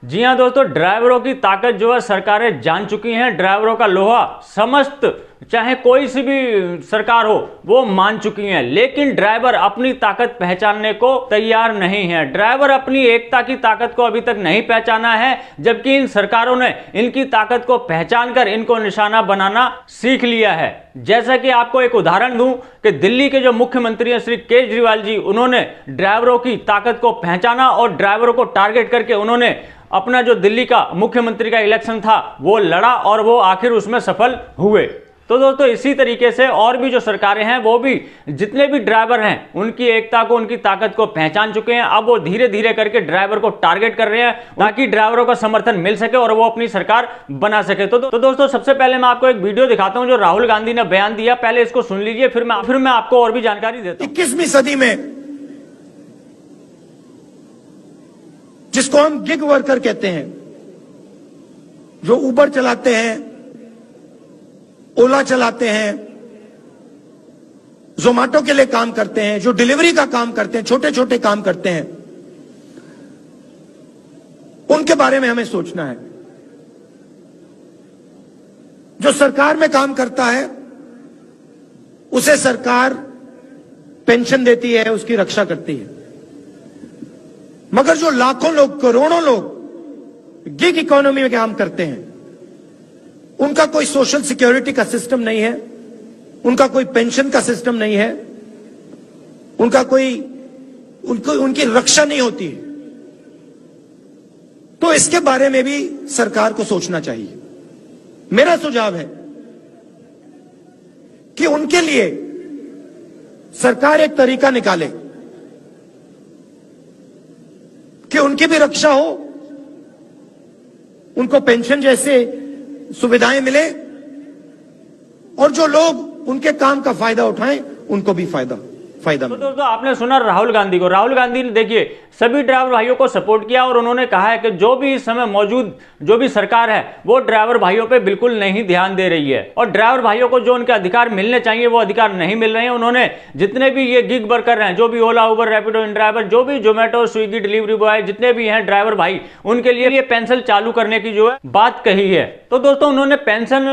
जी हाँ दोस्तों, ड्राइवरों की ताकत जो है सरकारें जान चुकी हैं। ड्राइवरों का लोहा समस्त चाहे कोई सी भी सरकार हो वो मान चुकी हैं, लेकिन ड्राइवर अपनी ताकत पहचानने को तैयार नहीं है। ड्राइवर अपनी एकता की ताकत को अभी तक नहीं पहचाना है, जबकि इन सरकारों ने इनकी ताकत को पहचान कर इनको निशाना बनाना सीख लिया है। जैसा कि आपको एक उदाहरण दूं कि दिल्ली के जो मुख्यमंत्री हैं श्री केजरीवाल जी, उन्होंने ड्राइवरों की ताकत को पहचाना और ड्राइवरों को टारगेट करके उन्होंने अपना जो दिल्ली का मुख्यमंत्री का इलेक्शन था वो लड़ा और वो आखिर उसमें सफल हुए। तो दोस्तों इसी तरीके से और भी जो सरकारें हैं वो भी जितने भी ड्राइवर हैं उनकी एकता को, उनकी ताकत को पहचान चुके हैं। अब वो धीरे धीरे करके ड्राइवर को टारगेट कर रहे हैं ताकि ड्राइवरों का समर्थन मिल सके और वो अपनी सरकार बना सके। तो दोस्तों सबसे पहले मैं आपको एक वीडियो दिखाता हूं जो राहुल गांधी ने बयान दिया, पहले इसको सुन लीजिए, फिर मैं आपको और भी जानकारी देता हूं। 21वीं सदी में जिसको हम गिग वर्कर कहते हैं, जो उबर चलाते हैं, ओला चलाते हैं, जोमेटो के लिए काम करते हैं, जो डिलीवरी का काम करते हैं, छोटे छोटे काम करते हैं, उनके बारे में हमें सोचना है। जो सरकार में काम करता है उसे सरकार पेंशन देती है, उसकी रक्षा करती है, मगर जो लाखों लोग, करोड़ों लोग गिग इकोनॉमी में काम करते हैं, उनका कोई सोशल सिक्योरिटी का सिस्टम नहीं है, उनका कोई पेंशन का सिस्टम नहीं है, उनकी रक्षा नहीं होती है। तो इसके बारे में भी सरकार को सोचना चाहिए। मेरा सुझाव है कि उनके लिए सरकार एक तरीका निकाले कि उनकी भी रक्षा हो, उनको पेंशन जैसे सुविधाएं मिले और जो लोग उनके काम का फायदा उठाएं उनको भी फायदा तो दोस्तों आपने सुना राहुल गांधी को। राहुल गांधी ने देखिए सभी ड्राइवर भाइयों को सपोर्ट किया और उन्होंने कहा है कि जो भी इस समय मौजूद जो भी सरकार है वो ड्राइवर भाइयों पे बिल्कुल नहीं ध्यान दे रही है और ड्राइवर भाइयों को जो उनके अधिकार मिलने चाहिए वो अधिकार नहीं मिल रहे हैं। उन्होंने जितने भी ये गिग वर्कर हैं, जो भी ओला, उबर, रैपिडो, इन ड्राइवर, जो भी जोमेटो, स्विगी डिलीवरी बॉय, जितने भी हैं ड्राइवर भाई, उनके लिए ये पेंशन चालू करने की जो है बात कही है। तो दोस्तों उन्होंने पेंशन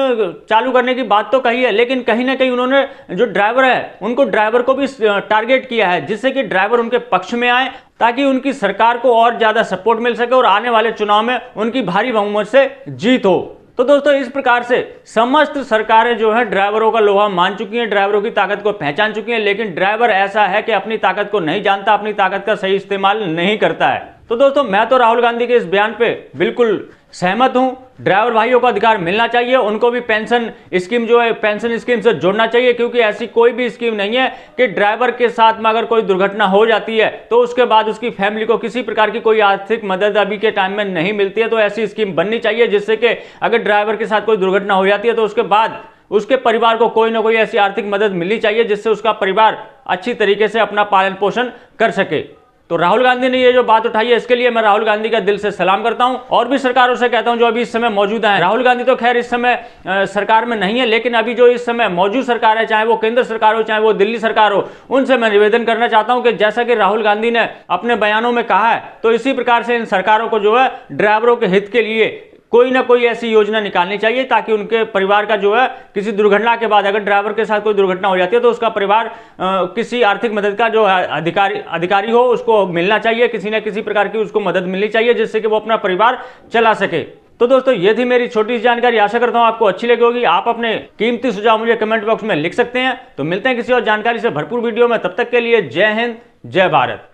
चालू करने की बात तो कही है, लेकिन कहीं ना कहीं उन्होंने जो ड्राइवर है उनको ड्राइवर को भी टारगेट किया है, जिससे कि ड्राइवर उनके पक्ष में आए ताकि उनकी सरकार को और ज्यादा सपोर्ट मिल सके और आने वाले चुनाव में उनकी भारी बहुमत से जीत हो। तो दोस्तों इस प्रकार से समस्त सरकारें जो है ड्राइवरों का लोहा मान चुकी हैं, ड्राइवरों की ताकत को पहचान चुकी हैं, लेकिन ड्राइवर ऐसा है कि अपनी ताकत को नहीं जानता, अपनी ताकत का सही इस्तेमाल नहीं करता है। तो दोस्तों मैं तो राहुल गांधी के इस बयान पे बिल्कुल सहमत हूं। ड्राइवर भाइयों को अधिकार मिलना चाहिए, उनको भी पेंशन स्कीम जो है पेंशन स्कीम से जोड़ना चाहिए, क्योंकि ऐसी कोई भी स्कीम नहीं है कि ड्राइवर के साथ में अगर कोई दुर्घटना हो जाती है तो उसके बाद उसकी फैमिली को किसी प्रकार की कोई आर्थिक मदद अभी के टाइम में नहीं मिलती है। तो ऐसी स्कीम बननी चाहिए जिससे कि अगर ड्राइवर के साथ कोई दुर्घटना हो जाती है तो उसके बाद उसके परिवार को कोई ना कोई ऐसी आर्थिक मदद मिलनी चाहिए जिससे उसका परिवार अच्छी तरीके से अपना पालन पोषण कर सके। तो राहुल गांधी ने ये जो बात उठाई है इसके लिए मैं राहुल गांधी का दिल से सलाम करता हूं और भी सरकारों से कहता हूं जो अभी इस समय मौजूद हैं। राहुल गांधी तो खैर इस समय सरकार में नहीं है, लेकिन अभी जो इस समय मौजूद सरकार है, चाहे वो केंद्र सरकार हो चाहे वो दिल्ली सरकार हो, उनसे मैं निवेदन करना चाहता हूं कि जैसा कि राहुल गांधी ने अपने बयानों में कहा है तो इसी प्रकार से इन सरकारों को जो है ड्राइवरों के हित के लिए कोई ना कोई ऐसी योजना निकालनी चाहिए ताकि उनके परिवार का जो है किसी दुर्घटना के बाद अगर ड्राइवर के साथ कोई दुर्घटना हो जाती है तो उसका परिवार किसी आर्थिक मदद का जो अधिकारी हो उसको मिलना चाहिए, किसी न किसी प्रकार की उसको मदद मिलनी चाहिए जिससे कि वो अपना परिवार चला सके। तो दोस्तों ये थी मेरी छोटी सी जानकारी, आशा करता हूं आपको अच्छी लगी होगी। आप अपने कीमती सुझाव मुझे कमेंट बॉक्स में लिख सकते हैं। तो मिलते हैं किसी और जानकारी से भरपूर वीडियो में, तब तक के लिए जय हिंद, जय भारत।